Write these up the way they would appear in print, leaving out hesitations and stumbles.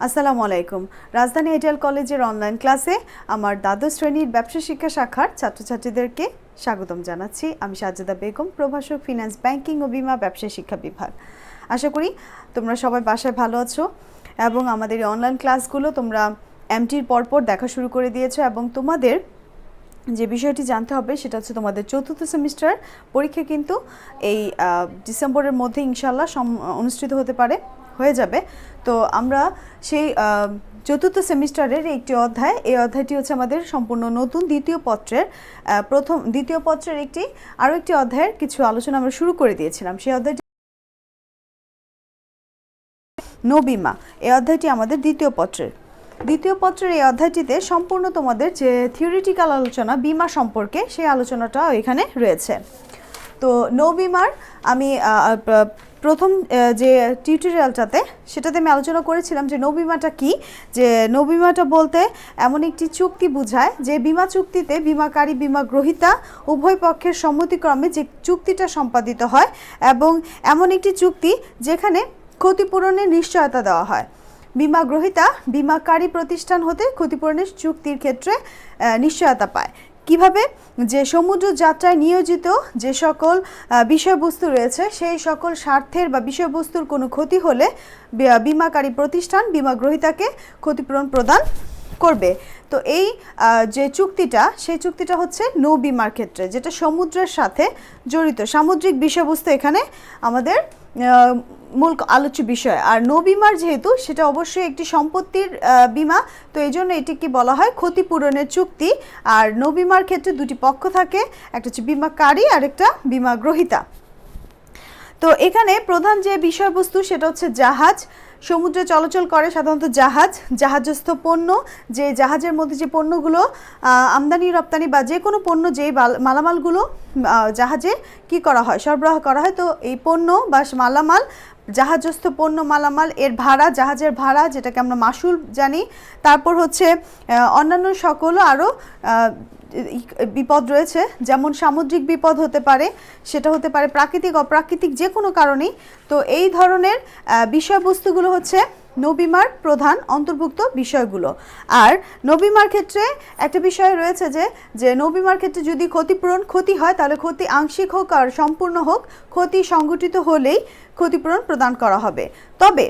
আসসালামু আলাইকুম। রাজধানী এটিএল কলেজের অনলাইন ক্লাসে আমার দ্বাদশ শ্রেণীর ব্যবসা শিক্ষা শাখার ছাত্রছাত্রীদেরকে স্বাগতম জানাচ্ছি। আমি সাজেদা বেগম, প্রভাষক, ফিন্যান্স, ব্যাংকিং ও বিমা, ব্যবসা শিক্ষা বিভাগ। আশা করি তোমরা সবাই বাসায় ভালো আছো এবং আমাদের এই অনলাইন ক্লাসগুলো তোমরা এমটির পরপর দেখা শুরু করে দিয়েছো এবং তোমাদের যে বিষয়টি জানতে হবে সেটা হচ্ছে তোমাদের চতুর্থ সেমিস্টার পরীক্ষা কিন্তু এই ডিসেম্বরের মধ্যে ইনশাল্লাহ অনুষ্ঠিত হয়ে যাবে। তো আমরা সেই চতুর্থ সেমিস্টারের একটি অধ্যায়, এই অধ্যায়টি হচ্ছে আমাদের সম্পূর্ণ নতুন দ্বিতীয় পত্রের আরও একটি অধ্যায়ের কিছু আলোচনা আমরা শুরু করে দিয়েছিলাম। সেই অধ্যায়টি নবিমা, এই অধ্যায়টি আমাদের দ্বিতীয় পত্রের এই অধ্যায়টিতে সম্পূর্ণ তোমাদের যে থিওরিটিক্যাল আলোচনা বিমা সম্পর্কে সেই আলোচনাটা এখানে রয়েছে। তো নৌবিমার আমি প্রথম যে টিউটোরিয়ালটাতে সেটাতে আমি আলোচনা করেছিলাম যে নৌবিমাটা কি, যে নৌবিমাটা বলতে এমন একটি চুক্তি বোঝায় যে বিমা চুক্তিতে বিমাকারী বিমা গ্রহীতা উভয় পক্ষের সম্মতিক্রমে যে চুক্তিটা সম্পাদিত হয় এবং এমন একটি চুক্তি যেখানে ক্ষতিপূরণের নিশ্চয়তা দেওয়া হয়। বিমা গ্রহীতা বিমাকারী প্রতিষ্ঠান হতে ক্ষতিপূরণের চুক্তির ক্ষেত্রে নিশ্চয়তা পায়। কিভাবে? যে সমুদ্র যাত্রায় নিয়োজিত যে সকল বিষয়বস্তু রয়েছে সেই সকল স্বার্থের বা বিষয়বস্তুর কোনো ক্ষতি হলে বিমাকারী প্রতিষ্ঠান বিমা গ্রহীতাকে ক্ষতিপূরণ প্রদান করবে। তো এই যে চুক্তিটা, সেই চুক্তিটা হচ্ছে নৌ বিমার ক্ষেত্রে, যেটা সমুদ্রের সাথে জড়িত সামুদ্রিক বিষয়বস্তু এখানে আমাদের মূল আলোচ্য বিষয়। আর নৌ বিমার যেহেতু সেটা অবশ্যই একটি সম্পত্তির বিমা, তো এই জন্য এটিকে বলা হয় ক্ষতিপূরণের চুক্তি। আর নৌ বিমার ক্ষেত্রে দুটি পক্ষ থাকে, একটা হচ্ছে বিমাকারী আর একটা বিমা গ্রহীতা। তো এখানে প্রধান যে বিষয়বস্তু সেটা হচ্ছে জাহাজ। সমুদ্রে চলাচল করে সাধারণত জাহাজস্থ পণ্য, যে জাহাজের মধ্যে যে পণ্যগুলো আমদানি রপ্তানি বা যে কোনো পণ্য, যেই মালামালগুলো জাহাজে কি করা হয়, সরবরাহ করা হয়। তো এই পণ্য বা মালামাল, জাহাজস্থ পণ্য মালামাল, এর ভাড়া, জাহাজের ভাড়া যেটাকে আমরা মাশুল জানি। তারপর হচ্ছে অন্যান্য সকলও আরও বিপদ রয়েছে, যেমন সামুদ্রিক বিপদ হতে পারে, সেটা হতে পারে প্রাকৃতিক অপ্রাকৃতিক যে কোনো কারণেই। তো এই ধরনের বিষয়বস্তুগুলো হচ্ছে নৌবিমার প্রধান অন্তর্ভুক্ত বিষয়গুলো। আর নৌবিমার ক্ষেত্রে একটা বিষয় রয়েছে যে নৌবিমার ক্ষেত্রে যদি ক্ষতি হয় তাহলে ক্ষতি আংশিক হোক আর সম্পূর্ণ হোক, ক্ষতি সংঘটিত হলেই ক্ষতিপূরণ প্রদান করা হবে। তবে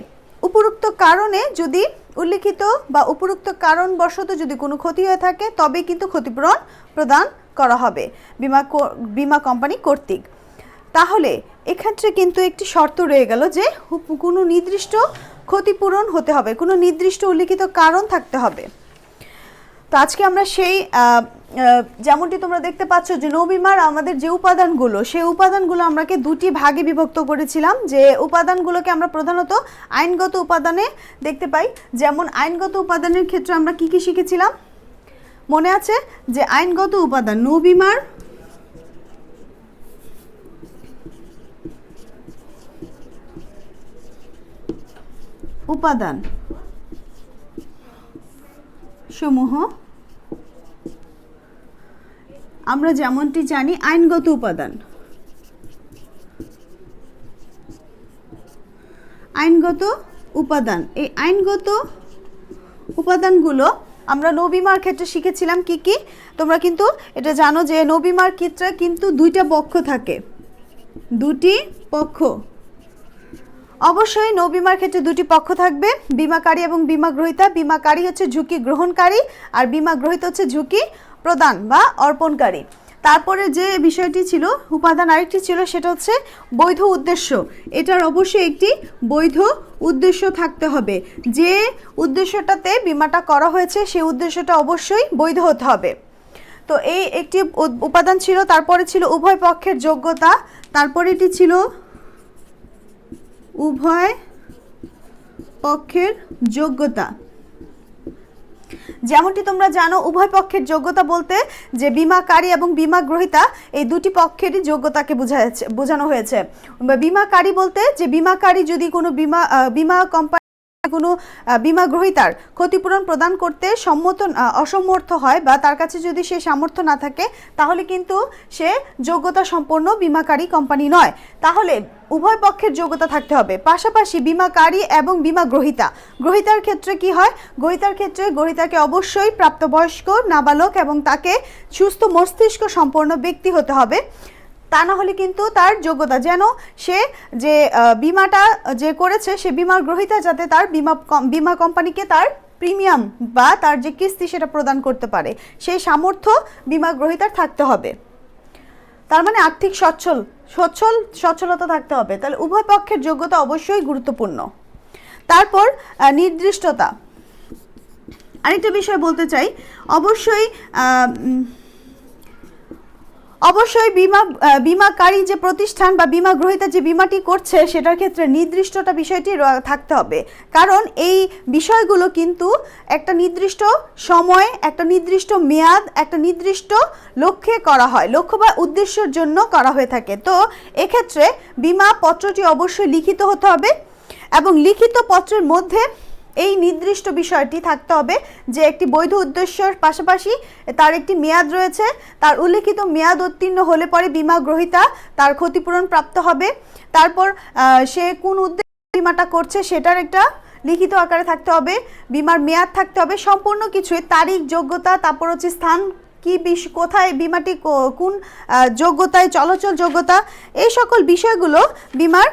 উপরোক্ত কারণে যদি উল্লিখিত বা উপরোক্ত কারণবশত যদি কোনো ক্ষতি হয়ে থাকে তবে কিন্তু ক্ষতিপূরণ প্রদান করা হবে বিমা কোম্পানি কর্তৃক। তাহলে এক্ষেত্রে কিন্তু একটি শর্ত রয়ে গেল যে কোনো নির্দিষ্ট ক্ষতিপূরণ হতে হবে, কোনো নির্দিষ্ট উল্লিখিত কারণ থাকতে হবে। তো আজকে আমরা সেই যেমনটি তোমরা দেখতে পাচ্ছ যে নৌবিমার আমাদের যে উপাদানগুলো, সেই উপাদানগুলো আমরাকে দুটি ভাগে বিভক্ত করেছিলাম। যে উপাদানগুলোকে আমরা প্রধানত আইনগত উপাদানে দেখতে পাই। যেমন আইনগত উপাদানের ক্ষেত্রে আমরা কি কি শিখেছিলাম মনে আছে? যে আইনগত উপাদান নৌবিমার উপাদান সমূহ আমরা যেমনটি জানি আইনগত উপাদান, এই আইনগত উপাদানগুলো আমরা নৌবিমার ক্ষেত্রে শিখেছিলাম কি কি। তোমরা কিন্তু এটা জানো যে নৌবিমার ক্ষেত্রে কিন্তু দুটি পক্ষ অবশ্যই নৌবিমার ক্ষেত্রে দুটি পক্ষ থাকবে, বিমাকারী এবং বিমা গ্রহীতা। বিমাকারী হচ্ছে ঝুঁকি গ্রহণকারী আর বিমা গ্রহীতা হচ্ছে ঝুঁকি প্রদান বা অর্পণকারী। তারপরে যে বিষয়টি ছিল উপাদান আরেকটি ছিল, সেটা হচ্ছে বৈধ উদ্দেশ্য। এটার অবশ্যই একটি বৈধ উদ্দেশ্য থাকতে হবে, যে উদ্দেশ্যটাতে বিমাটা করা হয়েছে সেই উদ্দেশ্যটা অবশ্যই বৈধ হতে হবে। তো এই একটি উপাদান ছিল। তারপরে ছিল উভয় পক্ষের যোগ্যতা, তারপরে এটি ছিল উভয় পক্ষের যোগ্যতা। যেমনটি তোমরা জানো উভয় পক্ষের যোগ্যতা বলতে যে বিমাকারী এবং বিমা গ্রহীতা এই দুটি পক্ষেরই যোগ্যতাকে বোঝানো হয়েছে। বিমাকারী বলতে যে বিমাকারী যদি কোনো বিমা কোম্পানি কোনো বীমা গ্রহীতার ক্ষতিপূরণ প্রদান করতে অসমর্থ হয় বা তার কাছে যদি সে সামর্থ্য না থাকে, তাহলে কিন্তু সে যোগ্যতা সম্পন্ন বীমাকারী কোম্পানি নয়। তাহলে উভয় পক্ষের যোগ্যতা থাকতে হবে। পাশাপাশি বীমাকারী এবং বীমা গ্রহীতার ক্ষেত্রে কি হয়? গ্রহীতাকে অবশ্যই প্রাপ্তবয়স্ক, নাবালক এবং তাকে সুস্থ মস্তিষ্ক সম্পন্ন ব্যক্তি হতে হবে। তা না হলে কিন্তু তার যোগ্যতা, যেন সে যে বিমাটা যে করেছে সে বীমার গ্রহীতা যাতে তার বীমা কোম্পানিকে তার প্রিমিয়াম বা তার যে কিস্তি সেটা প্রদান করতে পারে, সেই সামর্থ্য বীমা গ্রহীতার থাকতে হবে। তার মানে আর্থিক সচ্ছলতা থাকতে হবে। তাহলে উভয় পক্ষের যোগ্যতা অবশ্যই গুরুত্বপূর্ণ। তারপর নির্দিষ্টতা, আরেকটা বিষয় বলতে চাই, অবশ্যই বীমাকারী যে প্রতিষ্ঠান বা বীমা গ্রহীতা যে বীমাটি করছে সেটার ক্ষেত্রে নির্দিষ্টতা বিষয়টি থাকতে হবে। কারণ এই বিষয়গুলো কিন্তু একটা নির্দিষ্ট সময়, একটা নির্দিষ্ট মেয়াদ, একটা নির্দিষ্ট লক্ষ্যে করা হয়, লক্ষ্য বা উদ্দেশ্যের জন্য করা হয়ে থাকে। তো এক্ষেত্রে বীমা পত্রটি অবশ্যই লিখিত হতে হবে এবং লিখিত পত্রের মধ্যে এই নির্দিষ্ট বিষয়টি থাকতে হবে যে একটি বৈধ উদ্দেশ্যের পাশাপাশি তার একটি মেয়াদ রয়েছে, তার উল্লেখিত মেয়াদ উত্তীর্ণ হলে পরে বীমা গ্রহীতা তার ক্ষতিপূরণ প্রাপ্ত হবে। তারপর সে কোন উদ্দেশ্যে বীমাটা করছে সেটার একটা লিখিত আকারে থাকতে হবে, বীমার মেয়াদ থাকতে হবে, সম্পূর্ণ কিছুই, তারিখ, যোগ্যতা, তারপর হচ্ছে স্থান, কোথায় বীমাটি, কোন যোগ্যতায়, চলাচল যোগ্যতা, এই সকল বিষয়গুলো বীমার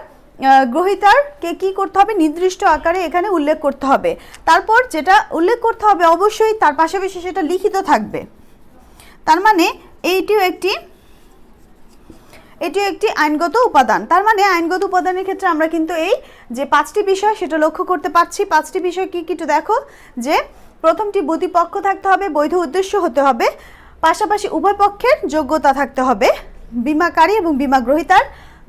গ্রহীতারকে কি করতে হবে? নির্দিষ্ট আকারে এখানে উল্লেখ করতে হবে। তারপর যেটা উল্লেখ করতে হবে অবশ্যই তার পাশাপাশি সেটা লিখিত থাকবে। তার মানে এটিও একটি আইনগত উপাদান। তার মানে আইনগত উপাদানের ক্ষেত্রে আমরা কিন্তু এই যে 5টি বিষয় সেটা লক্ষ্য করতে পারছি। 5টি বিষয় কি একটু দেখো, যে প্রথমটি প্রতিপক্ষ থাকতে হবে, বৈধ উদ্দেশ্য হতে হবে, পাশাপাশি উভয় পক্ষের যোগ্যতা থাকতে হবে, বীমাকারী এবং বীমা গ্রহীতার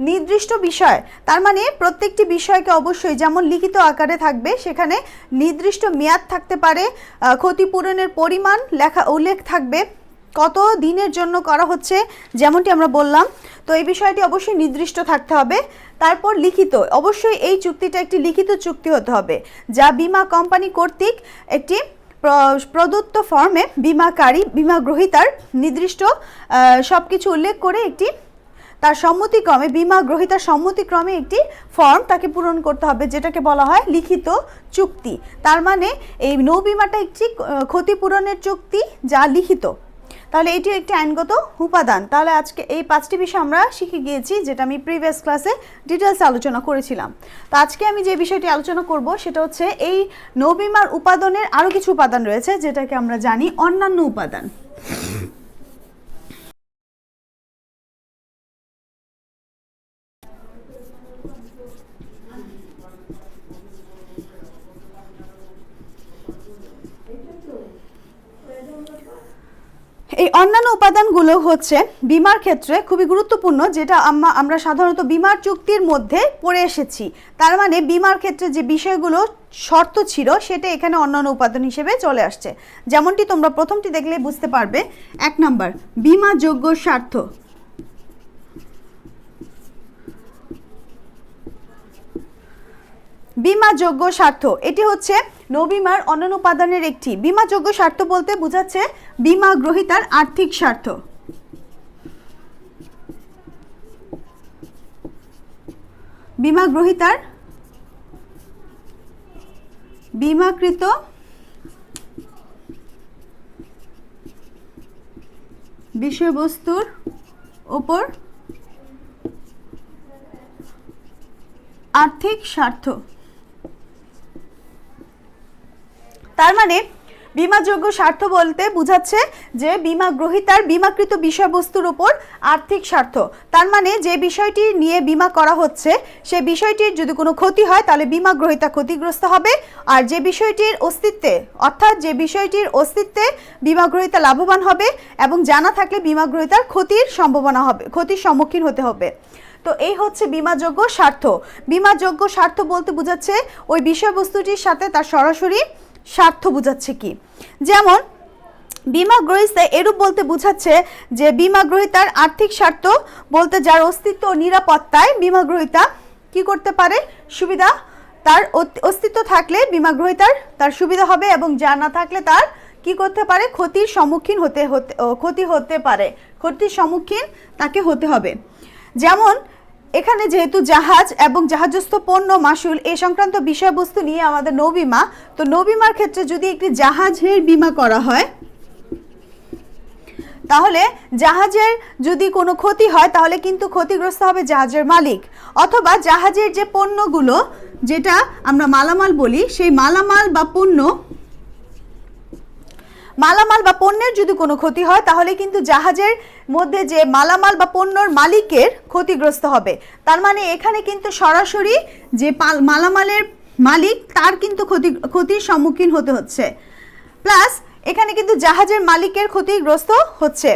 নির্দিষ্ট বিষয়। তার মানে প্রত্যেকটি বিষয়কে অবশ্যই যেমন লিখিত আকারে থাকবে, সেখানে নির্দিষ্ট মেয়াদ থাকতে পারে, ক্ষতিপূরণের পরিমাণ উল্লেখ থাকবে, কত দিনের জন্য করা হচ্ছে যেমনটি আমরা বললাম। তো এই বিষয়টি অবশ্যই নির্দিষ্ট থাকতে হবে। তারপর লিখিত, অবশ্যই এই চুক্তিটা একটি লিখিত চুক্তি হতে হবে, যা বীমা কোম্পানি কর্তৃক একটি প্রদত্ত ফর্মে বীমা গ্রহীতার নির্দিষ্ট সব কিছু উল্লেখ করে একটি তার সম্মতিক্রমে, বীমা গ্রহীতার সম্মতিক্রমে একটি ফর্ম তাকে পূরণ করতে হবে, যেটাকে বলা হয় লিখিত চুক্তি। তার মানে এই নৌ বীমাটা একটি ক্ষতিপূরণের চুক্তি যা লিখিত। তাহলে এটি একটি আইনগত উপাদান। তাহলে আজকে এই 5টি বিষয় আমরা শিখে গিয়েছি, যেটা আমি প্রিভিয়াস ক্লাসে ডিটেলস আলোচনা করেছিলাম। তো আজকে আমি যে বিষয়টি আলোচনা করব সেটা হচ্ছে এই নৌ বীমার উপাদানের আরও কিছু উপাদান রয়েছে, যেটাকে আমরা জানি অন্যান্য উপাদান। এই অন্যান্য উপাদানগুলো হচ্ছে বীমার ক্ষেত্রে খুবই গুরুত্বপূর্ণ, যেটা আমরা সাধারণত বীমার চুক্তির মধ্যে পড়ে এসেছি। তার মানে বীমার ক্ষেত্রে যে বিষয়গুলো শর্ত ছিল সেটা এখানে অন্যান্য উপাদান হিসেবে চলে আসছে। যেমনটি তোমরা প্রথমটি দেখলে বুঝতে পারবে, 1 নম্বর বীমাযোগ্য স্বার্থ। বীমাযোগ্য স্বার্থ এটি হচ্ছে নৌবীমার অন্যান্য উপাদানের একটি। বীমাযোগ্য স্বার্থ বলতে বোঝাচ্ছে বীমা গ্রহীতার আর্থিক স্বার্থ। বীমা গ্রহীতার বীমাকৃত বিষয়বস্তুর উপর আর্থিক স্বার্থ। তার মানে বীমাযোগ্য স্বার্থ বলতে বোঝাচ্ছে যে বীমা গ্রহীতার বীমাকৃত বিষয়বস্তুর উপর আর্থিক স্বার্থ। তার মানে যে বিষয়টি নিয়ে বীমা করা হচ্ছে সে বিষয়টির যদি কোনো ক্ষতি হয় তাহলে বীমা গ্রহীতা ক্ষতিগ্রস্ত হবে, আর যে বিষয়টির অস্তিত্বে অর্থাৎ যে বিষয়টির অস্তিত্বে বীমা গ্রহীতা লাভবান হবে এবং জানা থাকলে বীমা গ্রহীতার ক্ষতির সম্ভাবনা হবে, ক্ষতির সম্মুখীন হতে হবে। তো এই হচ্ছে বীমাযোগ্য স্বার্থ। বীমাযোগ্য স্বার্থ বলতে বোঝাচ্ছে ওই বিষয়বস্তুটির সাথে তার সরাসরি স্বার্থ বোঝাচ্ছে কি। যেমন বীমা গ্রহীতা এরূপ বলতে বোঝাচ্ছে যে বীমা গ্রহীতার আর্থিক স্বার্থ বলতে যার অস্তিত্ব ও নিরাপত্তায় বীমা গ্রহীতা কি করতে পারে, সুবিধা তার অস্তিত্ব থাকলে বীমা গ্রহীতার তার সুবিধা হবে, এবং যা না থাকলে তার কি করতে পারে, ক্ষতির সম্মুখীন ক্ষতির সম্মুখীন তাকে হতে হবে। যেমন এখানে যেহেতু জাহাজ এবং জাহাজস্থ পণ্য মাসুল এই সংক্রান্ত বিষয়বস্তু নিয়ে আমাদের নৌবিমা, তো নৌবিমার ক্ষেত্রে যদি একটি জাহাজের বীমা করা হয়, তাহলে জাহাজের যদি কোনো ক্ষতি হয় তাহলে কিন্তু ক্ষতিগ্রস্ত হবে জাহাজের মালিক, অথবা জাহাজের যে পণ্যগুলো, যেটা আমরা মালামাল বলি, সেই মালামাল বা পণ্যের যদি কোনো ক্ষতি হয় তাহলে কিন্তু জাহাজের মধ্যে যে মালামাল বা পণ্যর মালিকের ক্ষতিগ্রস্ত হবে। তার মানে এখানে কিন্তু সরাসরি যে মালামালের মালিক তার কিন্তু ক্ষতির সম্মুখীন হতে হচ্ছে, প্লাস এখানে কিন্তু জাহাজের মালিকের ক্ষতিগ্রস্ত হচ্ছে।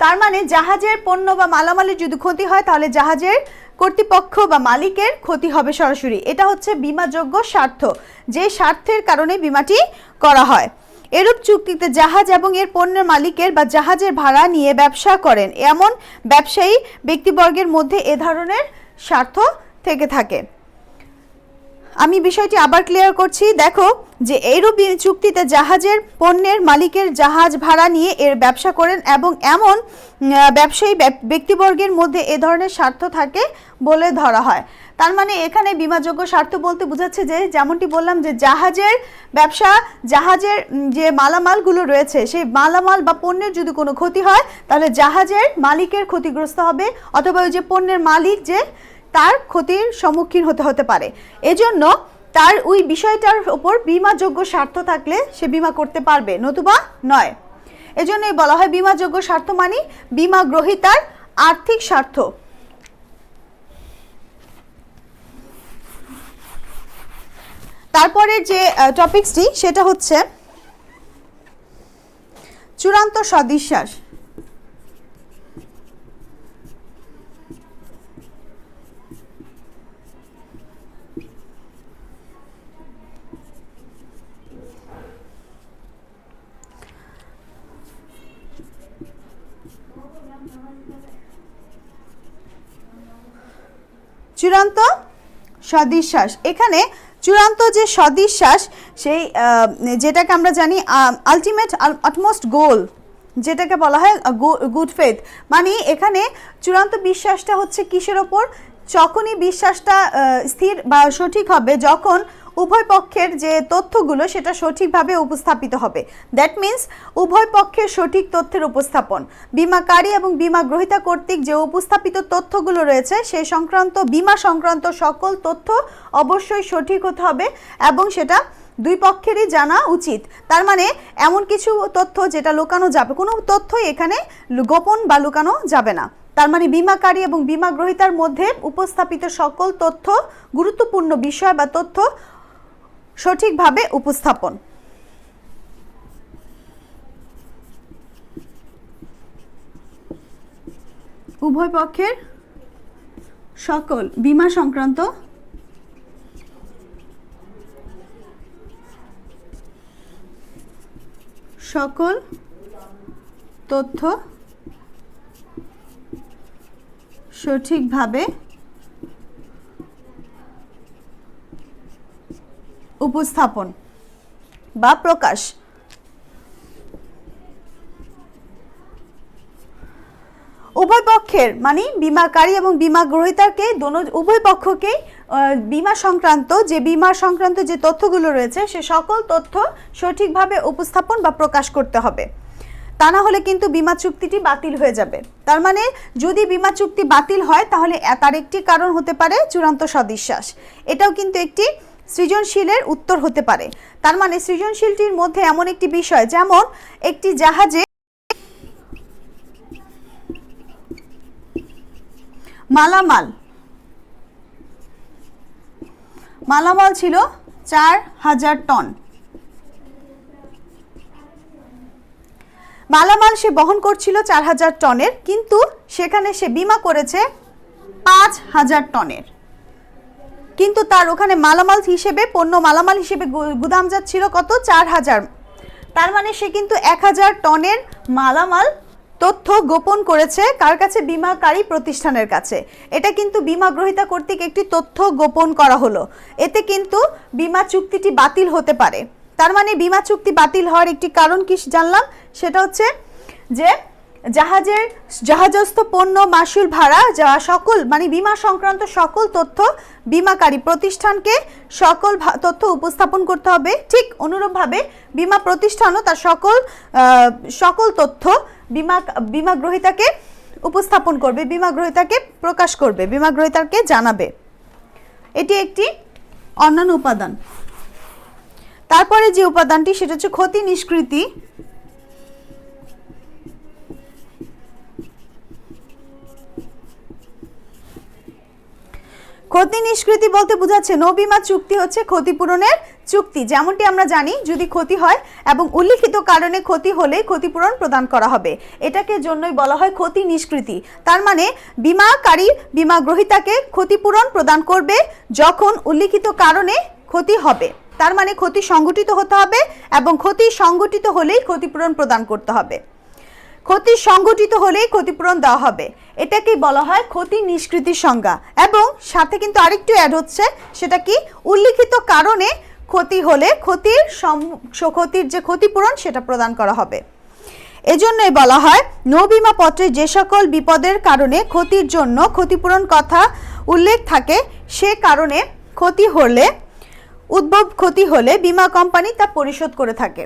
তার মানে জাহাজের পণ্য বা মালামালের যদি ক্ষতি হয় তাহলে জাহাজের কর্তৃপক্ষ বা মালিকের ক্ষতি হবে সরাসরি। এটা হচ্ছে বীমাযোগ্য স্বার্থ, যে স্বার্থের কারণে বীমাটি করা হয়। এরূপ চুক্তিতে জাহাজ এবং এর পণ্যের মালিকের বা জাহাজের ভাড়া নিয়ে ব্যবসা করেন এমন ব্যবসায়ী ব্যক্তিবর্গের মধ্যে এ ধরনের স্বার্থ থেকে থাকে। আমি বিষয়টি আবার ক্লিয়ার করছি। দেখো যে এইরূপ চুক্তিতে জাহাজের পণ্যের মালিকের জাহাজ ভাড়া নিয়ে এর ব্যবসা করেন এবং এমন ব্যবসায়ী ব্যক্তিবর্গের মধ্যে এ ধরনের স্বার্থ থাকে বলে ধরা হয়। তার মানে এখানে বীমাযোগ্য স্বার্থ বলতে বোঝাচ্ছে যে, যেমনটি বললাম যে জাহাজের ব্যবসা, জাহাজের যে মালামালগুলো রয়েছে সেই মালামাল বা পণ্যের যদি কোনো ক্ষতি হয় তাহলে জাহাজের মালিকের ক্ষতিগ্রস্ত হবে, অথবা ওই যে পণ্যের মালিক যে তার ক্ষতির সম্মুখীন হতে পারে। এজন্য তার ওই বিষয়টার উপর বীমাযোগ্য স্বার্থ থাকলে সে বীমা করতে পারবে, নতুবা নয়। এজন্যই বলা হয় বীমাযোগ্য স্বার্থ মানে বীমা গ্রহীতার আর্থিক স্বার্থ। তারপরে যে টপিকসটি সেটা হচ্ছে চূড়ান্ত সদিশ্বাস। চূড়ান্ত সদিশ্বাস, এখানে চূড়ান্ত যে সদিশ্বাস সেই যেটাকে আমরা জানি আলটিমেট আটমোস্ট গোল, যেটাকে বলা হয় গুড ফেথ, মানে এখানে চূড়ান্ত বিশ্বাসটা হচ্ছে কিসের ওপর, যখনই বিশ্বাসটা স্থির বা সঠিক হবে যখন উভয় পক্ষের যে তথ্যগুলো সেটা সঠিকভাবে উপস্থাপিত হবে। দ্যাট মিন্স উভয় পক্ষের সঠিক তথ্যের উপস্থাপন, বীমাকারী এবং বীমা গ্রহীতা কর্তৃক যে উপস্থাপিত তথ্যগুলো রয়েছে সেই সংক্রান্ত বীমা সংক্রান্ত সকল তথ্য অবশ্যই সঠিক হতে হবে এবং সেটা দুই পক্ষেরই জানা উচিত। তার মানে এমন কিছু তথ্য যেটা লুকানো যাবে, কোনো তথ্যই এখানে গোপন বা লুকানো যাবে না। তার মানে বীমাকারী এবং বীমা গ্রহীতার মধ্যে উপস্থাপিত সকল তথ্য, গুরুত্বপূর্ণ বিষয় বা তথ্য সঠিকভাবে উপস্থাপন। উভয় পক্ষের সকল বীমা সংক্রান্ত সকল তথ্য সঠিকভাবে উপস্থাপন বা প্রকাশ। উভয় পক্ষের মানে বীমাকারী এবং বীমা গ্রহীতাকে উভয় পক্ষকে বীমা সংক্রান্ত যে তথ্যগুলো রয়েছে সে সকল তথ্য সঠিকভাবে উপস্থাপন বা প্রকাশ করতে হবে, তা না হলে কিন্তু বীমা চুক্তিটি বাতিল হয়ে যাবে। তার মানে যদি বীমা চুক্তি বাতিল হয় তাহলে তার একটি কারণ হতে পারে চূড়ান্ত সদিশ্বাস। এটাও কিন্তু একটি সৃজনশীলের উত্তর হতে পারে। তার মানে সৃজনশীলটির মধ্যে এমন একটি বিষয়, যেমন একটি জাহাজে মালামাল ছিল 4000 টন। মালামাল সে বহন করছিল 4000 টনের, কিন্তু সেখানে সে বীমা করেছে 5000 টনের, কিন্তু তার ওখানে পণ্য মালামাল হিসেবে গুদামজাত ছিল কত, 4000। তার মানে সে কিন্তু 1000 টনের মালামাল তথ্য গোপন করেছে কার কাছে? বীমাকারী প্রতিষ্ঠানের কাছে। এটা কিন্তু বীমা গ্রহীতা কর্তৃক একটি তথ্য গোপন করা হলো, এতে কিন্তু বীমা চুক্তিটি বাতিল হতে পারে। তার মানে বীমা চুক্তি বাতিল হওয়ার একটি কারণ কি জানলাম, সেটা হচ্ছে যে জাহাজস্থ পণ্য, মাসুল, ভাড়া যা সকল মানে বীমা সংক্রান্ত সকল তথ্য বীমাকারী প্রতিষ্ঠানকে সকল তথ্য উপস্থাপন করতে হবে। ঠিক অনুরূপভাবে বীমা প্রতিষ্ঠানও তার সকল তথ্য বীমা গ্রহীতাকে উপস্থাপন করবে, বীমা গ্রহীতাকে প্রকাশ করবে, বীমা গ্রহীতাকে জানাবে। এটি একটি অন্যান্য উপাদান। তারপরে যে উপাদানটি সেটা হচ্ছে ক্ষতি নিষ্কৃতি। ক্ষতি নিষ্কৃতি বলতে বোঝাচ্ছে নো বীমা চুক্তি হচ্ছে ক্ষতিপূরণের চুক্তি। যেমনটি আমরা জানি, যদি ক্ষতি হয় এবং উল্লিখিত কারণে ক্ষতি হলে ক্ষতিপূরণ প্রদান করা হবে, এটাকে জন্যই বলা হয় ক্ষতি নিষ্কৃতি। তার মানে বীমাকারী বীমা গ্রহীতাকে ক্ষতিপূরণ প্রদান করবে যখন উল্লিখিত কারণে ক্ষতি হবে। তার মানে ক্ষতি সংঘটিত হতে হবে এবং ক্ষতি সংঘটিত হলেই ক্ষতিপূরণ প্রদান করতে হবে। ক্ষতি সংঘটিত হলেই ক্ষতিপূরণ দেওয়া হবে, এটাকেই বলা হয় ক্ষতি নিষ্কৃতির সংজ্ঞা। এবং সাথে কিন্তু আরেকটু অ্যাড হচ্ছে, সেটা কি? উল্লিখিত কারণে ক্ষতি হলে ক্ষতির যে ক্ষতিপূরণ সেটা প্রদান করা হবে। এজন্যই বলা হয় নো বীমা পত্রে যে সকল বিপদের কারণে ক্ষতির জন্য ক্ষতিপূরণ কথা উল্লেখ থাকে, সে কারণে উদ্ভব ক্ষতি হলে বীমা কোম্পানি তা পরিশোধ করে থাকে।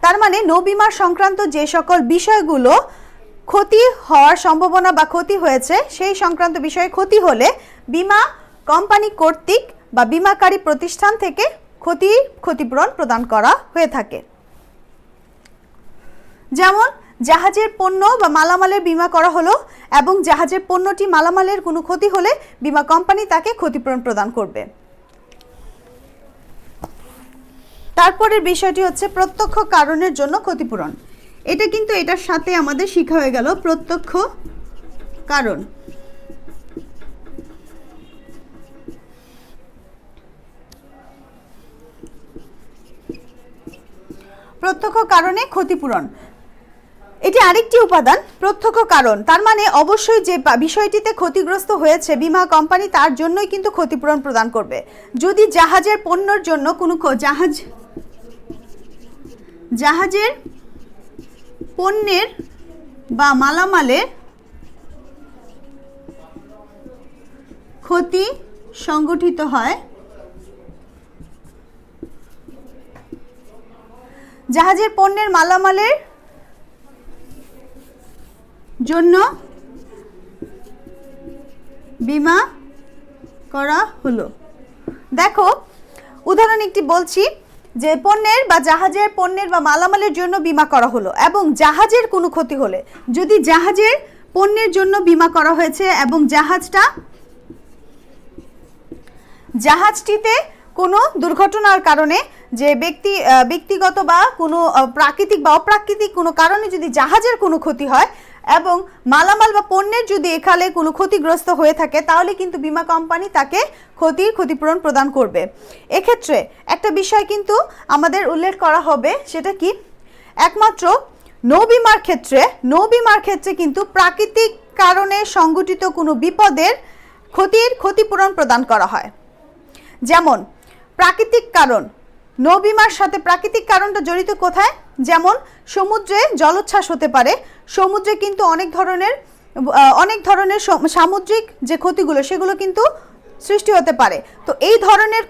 তার মানে নো বীমার সংক্রান্ত যে সকল বিষয়গুলো ক্ষতি হওয়ার সম্ভাবনা বা ক্ষতি হয়েছে, সেই সংক্রান্ত বিষয়ে ক্ষতি হলে বীমা কোম্পানি কর্তৃক বা বীমাকারী প্রতিষ্ঠান থেকে ক্ষতিপূরণ প্রদান করা হয়ে থাকে। যেমন জাহাজের পণ্য বা মালামালের বীমা করা হলো এবং জাহাজের পণ্যটি মালামালের কোনো ক্ষতি হলে বীমা কোম্পানি তাকে ক্ষতিপূরণ প্রদান করবে। তারপরের বিষয়টি হচ্ছে প্রত্যক্ষ কারণের জন্য ক্ষতিপূরণ। এটা কিন্তু এটার সাথে আমাদের শেখা হয়ে গেল প্রত্যক্ষ কারণ। প্রত্যক্ষ কারণে ক্ষতিপূরণ এটি আরেকটি উপাদান, প্রত্যক্ষ কারণ। তার মানে অবশ্যই যে বিষয়টিতে ক্ষতিগ্রস্ত হয়েছে বীমা কোম্পানি তার জন্যই কিন্তু ক্ষতিপূরণ প্রদান করবে। যদি জাহাজের পণ্যের জন্য কোনো জাহাজের পণ্যের বা মালামালের ক্ষতি সংঘটিত হয়, জাহাজের পণ্যের মালামালের জন্য বীমা করা হলো। দেখো উদাহরণ একটি বলছি, যে পণ্যের বা জাহাজের পণ্যের বা মালামালের জন্য বীমা করা হলো এবং জাহাজের কোনো ক্ষতি হলে, যদি জাহাজের পণ্যের জন্য বীমা করা হয়েছে এবং জাহাজটিতে কোনো দুর্ঘটনার কারণে যে ব্যক্তিগত বা কোনো প্রাকৃতিক বা অপ্রাকৃতিক কোনো কারণে যদি জাহাজের কোনো ক্ষতি হয় এবং মালামাল বা পণ্যের যদি এখানে কোনো ক্ষতিগ্রস্ত হয়ে থাকে, তাহলে কিন্তু বীমা কোম্পানি তাকে ক্ষতিপূরণ প্রদান করবে। এক্ষেত্রে একটা বিষয় কিন্তু আমাদের উল্লেখ করা হবে, সেটা কি? একমাত্র নো বিমার ক্ষেত্রে কিন্তু প্রাকৃতিক কারণে সংঘটিত কোনো বিপদের ক্ষতিপূরণ প্রদান করা হয়। যেমন প্রাকৃতিক কারণ, নো বিমার সাথে প্রাকৃতিক কারণটা জড়িত কোথায়? যেমন সমুদ্রে জলোচ্ছ্বাস হতে পারে, সমুদ্রে কিন্তু অনেক ধরনের সামুদ্রিক যে ক্ষতিগুলো সেগুলো কিন্তু সৃষ্টি হতে পারে। তো এই ধরনের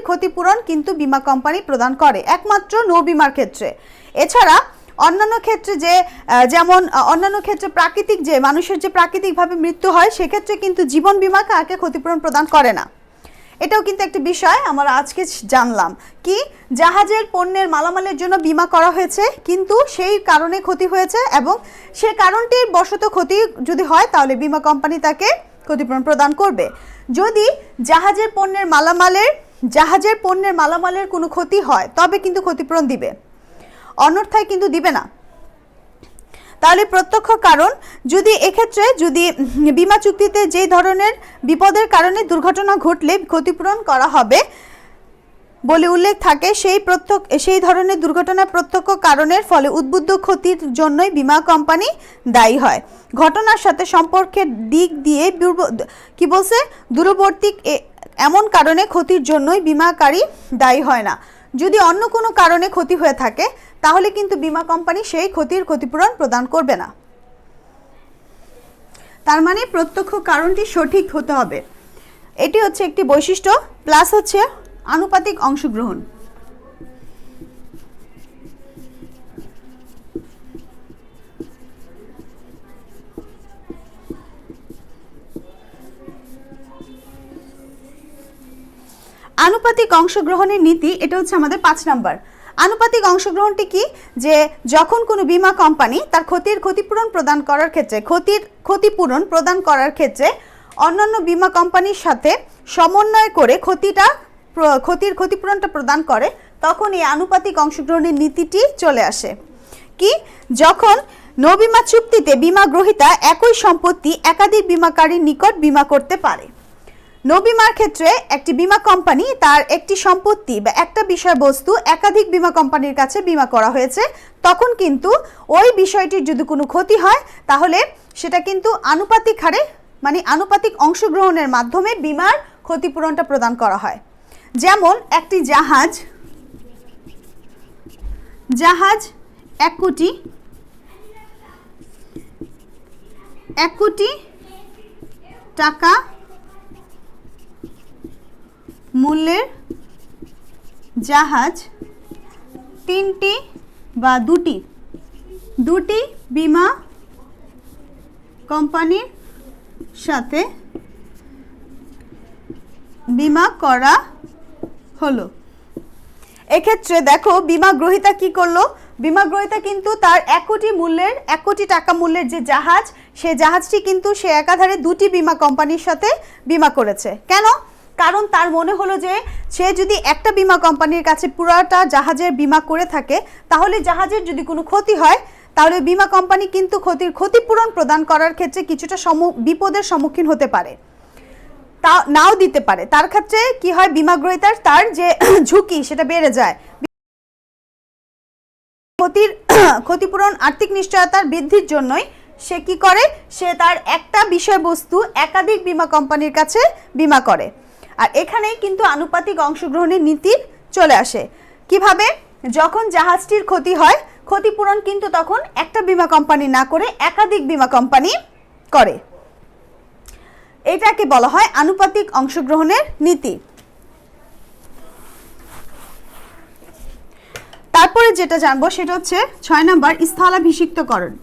ক্ষতিপূরণ কিন্তু বীমা কোম্পানি প্রদান করে একমাত্র নো বিমার ক্ষেত্রে। এছাড়া অন্যান্য ক্ষেত্রে অন্যান্য ক্ষেত্রে প্রাকৃতিক যে মানুষের যে প্রাকৃতিকভাবে মৃত্যু হয়, সেক্ষেত্রে কিন্তু জীবন বীমা কাকে ক্ষতিপূরণ প্রদান করে না। এটাও কিন্তু একটা বিষয় আমরা আজকে জানলাম, কি জাহাজের পণ্যের মালামালের জন্য বীমা করা হয়েছে কিন্তু সেই কারণে ক্ষতি হয়েছে এবং সে কারণটির বশত ক্ষতি যদি হয় তাহলে বীমা কোম্পানি তাকে ক্ষতিপূরণ প্রদান করবে। যদি জাহাজের পণ্যের মালামালের কোনো ক্ষতি হয় তবে কিন্তু ক্ষতিপূরণ দিবে, অন্যথায় কিন্তু দিবে না। তাহলে প্রত্যক্ষ কারণ, এক্ষেত্রে যদি বীমা চুক্তিতে যে ধরনের বিপদের কারণে দুর্ঘটনা ঘটলে ক্ষতিপূরণ করা হবে, বলে উল্লেখ থাকে সেই ধরনের দুর্ঘটনার প্রত্যক্ষ কারণের ফলে উদ্বুদ্ধ ক্ষতির জন্যই বীমা কোম্পানি দায়ী হয়। ঘটনার সাথে সম্পর্কের দিক দিয়ে কি বলছে, দূরবর্তী এমন কারণে ক্ষতির জন্যই বীমাকারী দায়ী হয় না। যদি অন্য কোনো কারণে ক্ষতি হয়ে থাকে তাহলে কিন্তু বীমা কোম্পানি সেই ক্ষতির ক্ষতিপূরণ প্রদান করবে না। তার মানে প্রত্যক্ষ কারণটি সঠিক হতে হবে। এটি হচ্ছে একটি বৈশিষ্ট্য। প্লাস হচ্ছে আনুপাতিক অংশগ্রহণ। আনুপাতিক অংশগ্রহণের নীতি, এটা হচ্ছে আমাদের 5 নাম্বার। আনুপাতিক অংশগ্রহণটি কি, যে যখন কোনো বীমা কোম্পানি তার ক্ষতিপূরণ প্রদান করার ক্ষেত্রে অন্যান্য বীমা কোম্পানির সাথে সমন্বয় করে ক্ষতিপূরণটা প্রদান করে, তখন এই আনুপাতিক অংশগ্রহণের নীতিটি চলে আসে। কি, যখন নো বীমা চুক্তিতে বীমা গ্রহীতা একই সম্পত্তি একাধিক বীমাকারীর নিকট বীমা করতে পারে। নো বীমার ক্ষেত্রে একটি বীমা কোম্পানি তার একটি সম্পত্তি বা একটা বিষয়বস্তু একাধিক বীমা কোম্পানির কাছে বীমা করা হয়েছে, তখন কিন্তু ওই বিষয়টির যদি কোনো ক্ষতি হয় তাহলে সেটা কিন্তু আনুপাতিক হারে, মানে আনুপাতিক অংশগ্রহণের মাধ্যমে বীমার ক্ষতিপূরণটা প্রদান করা হয়। যেমন একটি জাহাজ 1 কোটি টাকা মূল্যের জাহাজ 3টি বা 2টি বীমা কোম্পানির সাথে বীমা করা হলো। এক্ষেত্রে দেখো বীমা গ্রহীতা কি করলো, বীমা গ্রহীতা কিন্তু তার 1 কোটি টাকা মূল্যের যে জাহাজ, সেই জাহাজটি কিন্তু সে একাধারে 2টি বীমা কোম্পানির সাথে বীমা করেছে। কেন? কারণ তার মনে হলো যে সে যদি একটা বীমা কোম্পানির কাছে পুরোটা জাহাজের বীমা করে থাকে তাহলে জাহাজের যদি কোনো ক্ষতি হয় তাহলে বীমা কোম্পানি কিন্তু ক্ষতিপূরণ প্রদান করার ক্ষেত্রে কিছুটা বিপদের সম্মুখীন হতে পারে, তা নাও দিতে পারে। তার ক্ষেত্রে কি হয়, বীমা গ্রহীতার তার যে ঝুঁকি সেটা বেড়ে যায়। ক্ষতিপূরণ আর্থিক নিশ্চয়তার বৃদ্ধির জন্যই সে কি করে, সে তার একটা বিষয়বস্তু একাধিক বীমা কোম্পানির কাছে বীমা করে। আর এখানেই কিন্তু আনুপাতিক অংশগ্রহণের নীতি চলে আসে। কিভাবে, যখন জাহাজটির ক্ষতি হয় ক্ষতিপূরণ কিন্তু তখন একটা বীমা কোম্পানি না করে একাধিক বীমা কোম্পানি করে। এটাকে বলা হয় আনুপাতিক অংশগ্রহণের নীতি। তারপরে যেটা জানবো সেটা হচ্ছে 6 নাম্বার, স্থলাভিষিক্তকরণ।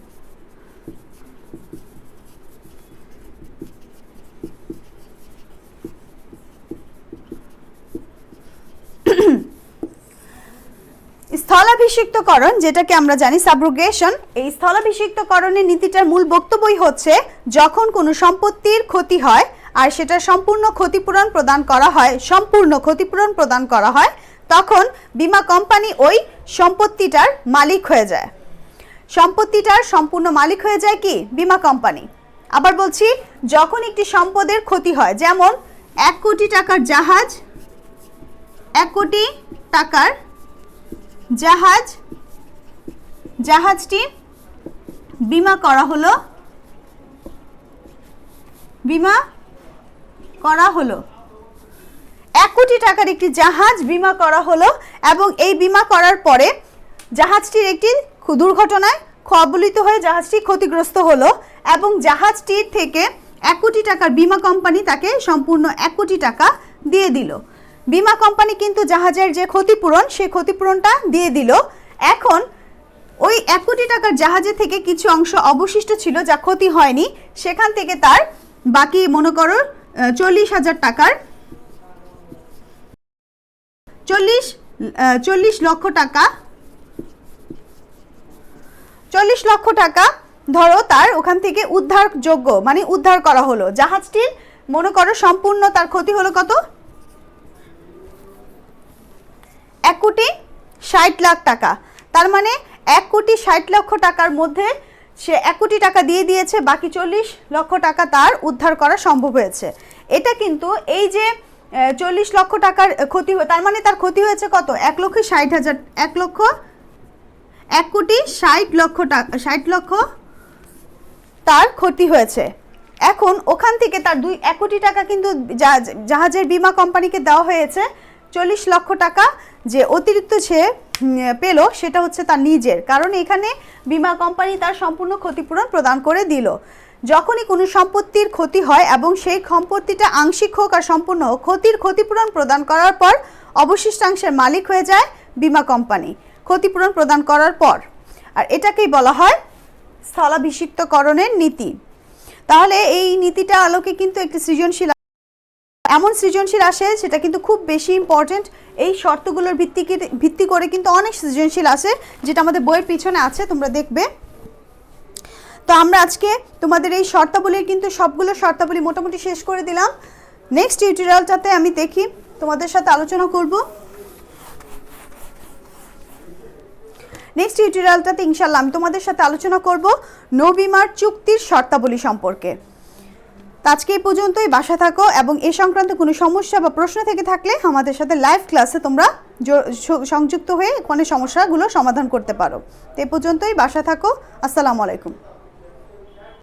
স্থলাভিষিক্তকরণ, যেটাকে আমরা জানি সাবরোগেশন, এই স্থলাভিষিক্তকরণের নীতিটার মূল বক্তব্যই হচ্ছে যখন কোনো সম্পত্তির ক্ষতি হয় আর সেটা সম্পূর্ণ ক্ষতিপূরণ প্রদান করা হয় তখন বীমা কোম্পানি ওই সম্পত্তিটার মালিক হয়ে যায়। সম্পত্তিটার সম্পূর্ণ মালিক হয়ে যায় কি, বীমা কোম্পানি। আবার বলছি, যখন একটি সম্পদের ক্ষতি হয়, যেমন 1 কোটি টাকার জাহাজ, 1 কোটি টাকার জাহাজটি বীমা করা হলো 1 কোটি টাকার একটি জাহাজ বীমা করা হলো এবং এই বীমা করার পরে জাহাজটির একটি দুর্ঘটনায় কবলিত হয়ে জাহাজটি ক্ষতিগ্রস্ত হলো এবং জাহাজটির থেকে 1 কোটি টাকার বীমা কোম্পানি তাকে সম্পূর্ণ 1 কোটি টাকা দিয়ে দিল। বীমা কোম্পানি কিন্তু জাহাজের যে ক্ষতিপূরণ সেই ক্ষতিপূরণটা দিয়ে দিল। এখন ওই 1 কোটি টাকার জাহাজের থেকে কিছু অংশ অবশিষ্ট ছিল যা ক্ষতি হয়নি, সেখান থেকে তার বাকি মনে করো 40,000 টাকার 40 লক্ষ টাকা ধরো তার ওখান থেকে উদ্ধার করা হলো। জাহাজটির মনে করো সম্পূর্ণ তার ক্ষতি হলো কত, 1 কোটি 60 লাখ টাকা। তার মানে 1 কোটি 60 লক্ষ টাকার মধ্যে সে 1 কোটি টাকা দিয়ে দিয়েছে, বাকি 40 লক্ষ টাকা তার উদ্ধার করা সম্ভব হয়েছে। এটা কিন্তু এই যে 40 লক্ষ টাকার ক্ষতি, তার মানে তার ক্ষতি হয়েছে কত, 1,60,000, 1,60,00,000 টাকা, 60 লক্ষ তার ক্ষতি হয়েছে। এখন ওখান থেকে তার 1 কোটি টাকা কিন্তু জাহাজের বীমা কোম্পানিকে দেওয়া হয়েছে। 40 লক্ষ টাকা যে অতিরিক্ত সে পেল সেটা হচ্ছে তার নিজের, কারণ এখানে বীমা কোম্পানি তার সম্পূর্ণ ক্ষতিপূরণ প্রদান করে দিল। যখনই কোনো সম্পত্তির ক্ষতি হয় এবং সেই সম্পত্তিটা আংশিক হোক আর সম্পূর্ণ হোক, ক্ষতিপূরণ প্রদান করার পর অবশিষ্টাংশের মালিক হয়ে যায় বীমা কোম্পানি ক্ষতিপূরণ প্রদান করার পর। আর এটাকেই বলা হয় স্থলাভিষিক্তকরণের নীতি। তাহলে এই নীতিটা আলোকে কিন্তু একটি সৃজনশীল, এমন সৃজনশীল আসে সেটা কিন্তু খুব বেশি ইম্পর্টেন্ট। এই শর্তগুলোর ভিত্তি করে কিন্তু অনেক সৃজনশীল আসে, যেটা আমাদের বইয়ের পিছনে আছে, তোমরা দেখবে। তো আমরা আজকে তোমাদের এই শর্তাবলীর কিন্তু সবগুলো শর্তাবলী মোটামুটি শেষ করে দিলাম। নেক্সট টিউটোরিয়ালটাতে আমি দেখি তোমাদের সাথে আলোচনা করব, নেক্সট টিউটোরিয়ালটাতে ইনশাল্লাহ আমি তোমাদের সাথে আলোচনা করব নৌ-বিমার চুক্তির শর্তাবলী সম্পর্কে। তো আজকে এই পর্যন্তই, বাসা থাকো, এবং এ সংক্রান্ত কোনো সমস্যা বা প্রশ্ন থেকে থাকলে আমাদের সাথে লাইভ ক্লাসে তোমরা সংযুক্ত হয়ে ওখানে সমস্যাগুলো সমাধান করতে পারো। তো এই পর্যন্তই, বাসা থাকো, আসসালামু আলাইকুম।